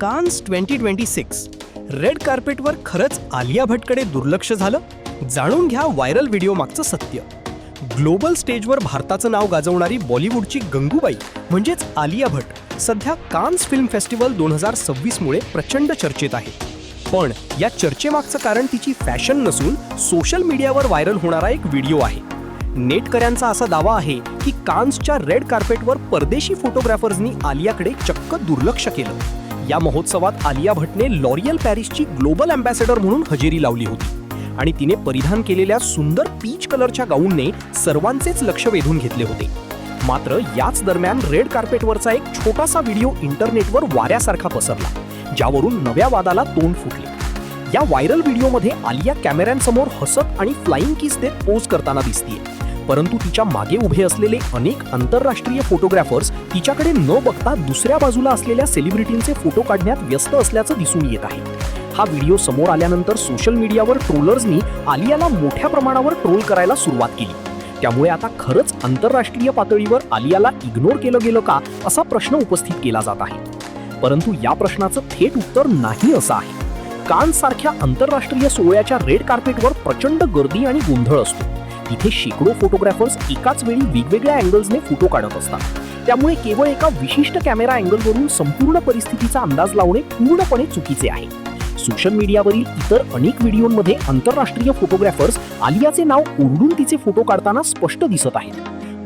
Cannes 2026 red कार्पेटवर खरंच आलिया भटकडे दुर्लक्ष झालं? जाणून घ्या व्हायरल व्हिडिओ मागचं सत्य. ग्लोबल स्टेजवर भारताचं नाव गाजवणारी बॉलिवूडची गंगूबाई म्हणजेच आलिया भट सध्या कान्स फिल्म फेस्टिवल 2026 मुळे प्रचंड चर्चेत आहे. पण या चर्चेमागचं कारण तिची फॅशन नसून सोशल मीडियावर व्हायरल होणारा एक व्हिडिओ आहे. नेटकऱ्यांचा असा दावा आहे की कान्सच्या रेड कार्पेटवर परदेशी फोटोग्राफर्सनी आलियाकडे चक्क दुर्लक्ष केलं. या महोत्सवात आलिया भटने लॉरियल पॅरिसची ग्लोबल अँबॅसेडर म्हणून हजेरी लावली होती आणि तिने परिधान केलेल्या सुंदर पीच कलरच्या गाऊनने सर्वांचेच लक्ष वेधून घेतले होते. मात्र याच दरम्यान रेड कार्पेटवरचा एक छोटासा व्हिडिओ इंटरनेटवर वाऱ्यासारखा पसरला, ज्यावरून नव्या वादाला तोंड फुटले. या व्हायरल व्हिडिओमध्ये आलिया कॅमेऱ्यांसमोर हसत आणि फ्लाइंग किस देत पोज करताना दिसतीये. परंतु तिच्या मागे उभे असलेले अनेक आंतरराष्ट्रीय फोटोग्राफर्स तिच्याकडे न बघता दुसऱ्या बाजूला असलेल्या सेलिब्रिटींचे फोटो काढण्यात व्यस्त असल्याचं दिसून येत आहे. हा व्हिडिओ समोर आल्यानंतर सोशल मीडियावर ट्रोलर्सनी आलियाला मोठ्या प्रमाणावर ट्रोल करायला सुरुवात केली. त्यामुळे आता खरंच आंतरराष्ट्रीय पातळीवर आलियाला इग्नोर केलं गेलं का असा प्रश्न उपस्थित केला जात आहे. परंतु या प्रश्नाचं थेट उत्तर नाही असं आहे. कान्स सारख्या आंतरराष्ट्रीय सोहळ्याच्या रेड कार्पेटवर प्रचंड गर्दी आणि गोंधळ असतो. तिथे शेकडो फोटोग्राफर्स एकाच वेळी वेगवेगळ्या अँगल्सने फोटो काढत असतात. त्यामुळे केवळ एका विशिष्ट कॅमेरा अँगलवरून संपूर्ण परिस्थितीचा अंदाज लावणे पूर्णपणे चुकीचे आहे. सोशल मीडियावरील इतर अनेक व्हिडिओमध्ये आंतरराष्ट्रीय फोटोग्राफर्स आलियाचे नाव ओरडून तिचे फोटो काढताना स्पष्ट दिसत आहेत.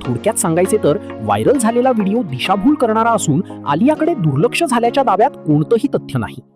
थोडक्यात सांगायचे तर व्हायरल झालेला व्हिडिओ दिशाभूल करणारा असून आलियाकडे दुर्लक्ष झाल्याच्या दाव्यात कोणतंही तथ्य नाही.